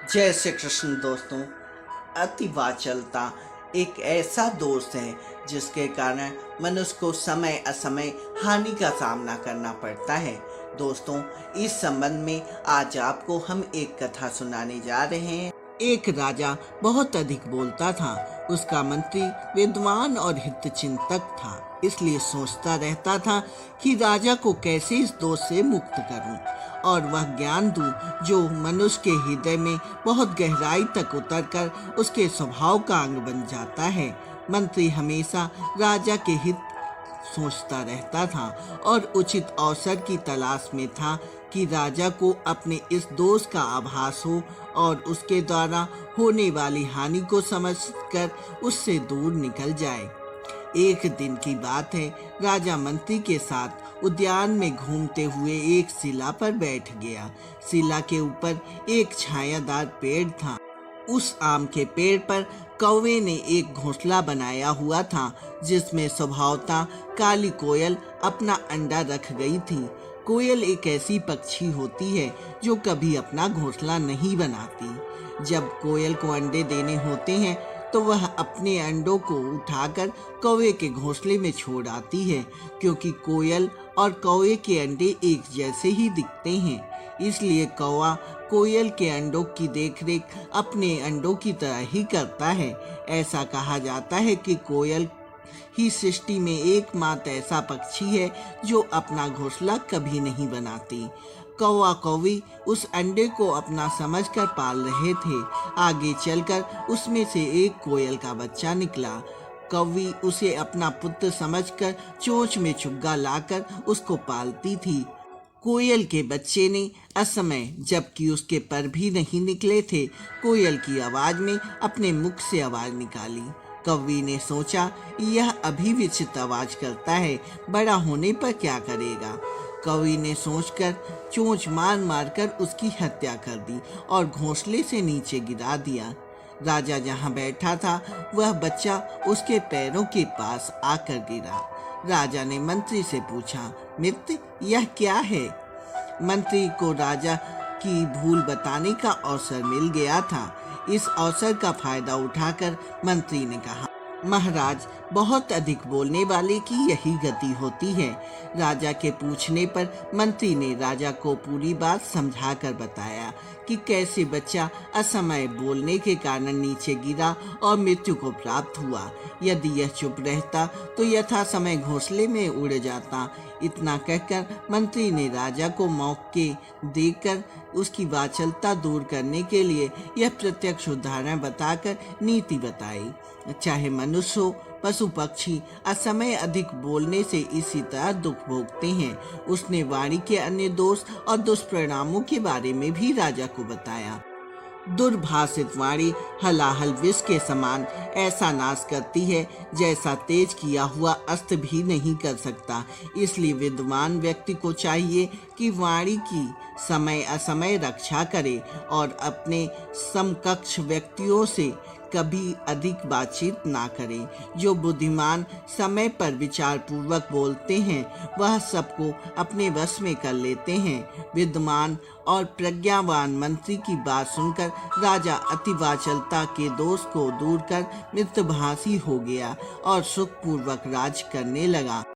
जय श्री कृष्ण दोस्तों। अतिवाचलता एक ऐसा दोष है जिसके कारण मनुष्य को समय असमय हानि का सामना करना पड़ता है। दोस्तों, इस संबंध में आज आपको हम एक कथा सुनाने जा रहे हैं। एक राजा बहुत अधिक बोलता था। उसका मंत्री विद्वान और हितचिंतक था, इसलिए सोचता रहता था कि राजा को कैसे इस दोष से मुक्त करूं और वह ज्ञान दूं जो मनुष्य के हृदय में बहुत गहराई तक उतरकर उसके स्वभाव का अंग बन जाता है। मंत्री हमेशा राजा के हित सोचता रहता था और उचित अवसर की तलाश में था कि राजा को अपने इस दोष का आभास हो और उसके द्वारा होने वाली हानि को समझकर उससे दूर निकल जाए। एक दिन की बात है, राजा मंत्री के साथ उद्यान में घूमते हुए एक शिला पर बैठ गया। शिला के ऊपर एक छायादार पेड़ था। उस आम के पेड़ पर कौवे ने एक घोंसला बनाया हुआ था, जिसमें स्वभावतः काली कोयल अपना अंडा रख गई थी। कोयल एक ऐसी पक्षी होती है जो कभी अपना घोंसला नहीं बनाती। जब कोयल को अंडे देने होते हैं तो वह अपने अंडों को उठाकर कौवे के घोंसले में छोड़ आती है, क्योंकि कोयल और कौवे के अंडे एक जैसे ही दिखते हैं। इसलिए कौवा कोयल के अंडों की देखरेख अपने अंडों की तरह ही करता है। ऐसा कहा जाता है कि कोयल ही सृष्टि में एकमात्र ऐसा पक्षी है जो अपना घोंसला कभी नहीं बनाती। कौवा कौवी उस अंडे को अपना समझकर पाल रहे थे। आगे चलकर उसमें से एक कोयल का बच्चा निकला। कौवी उसे अपना पुत्र समझकर चोंच में चुग्गा लाकर उसको पालती थी। कोयल के बच्चे ने असमय, जबकि उसके पर भी नहीं निकले थे, कोयल की आवाज में अपने मुख से आवाज निकाली। कौवी ने सोचा, यह अभी विचित्र आवाज करता है, बड़ा होने पर क्या करेगा। कौवी ने सोचकर चोंच मार मारकर उसकी हत्या कर दी और घोंसले से नीचे गिरा दिया। राजा जहां बैठा था वह बच्चा उसके पैरों के पास आकर गिरा। राजा ने मंत्री से पूछा, मित्र, यह क्या है? मंत्री को राजा की भूल बताने का अवसर मिल गया था। इस अवसर का फायदा उठाकर मंत्री ने कहा, महाराज, बहुत अधिक बोलने वाले की यही गति होती है। राजा के पूछने पर मंत्री ने राजा को पूरी बात समझाकर बताया कि कैसे बच्चा असमय बोलने के कारण नीचे गिरा और मृत्यु को प्राप्त हुआ। यदि यह चुप रहता तो यथा समय घोंसले में उड़ जाता। इतना कहकर मंत्री ने राजा को मौके देकर उसकी वाचलता दूर करने के लिए यह प्रत्यक्ष उदाहरण बताकर नीति बताई। चाहे मनुष्य हो, पशु पक्षी असमय अधिक बोलने से इसी तरह दुख भोगते हैं। उसने वाणी के अन्य दोष और दुष्परिणामों के बारे में भी राजा को बताया। दुर्भाषित वाणी हलाहल विष के समान ऐसा नाश करती है जैसा तेज किया हुआ अस्त्र भी नहीं कर सकता। इसलिए विद्वान व्यक्ति को चाहिए कि वाणी की समय असमय रक्षा करे और अपने समकक्ष व्यक्तियों से कभी अधिक बातचीत ना करें। जो बुद्धिमान समय पर विचार पूर्वक बोलते हैं वह सबको अपने वश में कर लेते हैं। विद्वान और प्रज्ञावान मंत्री की बात सुनकर राजा अतिवाचलता के दोष को दूर कर मितभाषी हो गया और सुखपूर्वक राज करने लगा।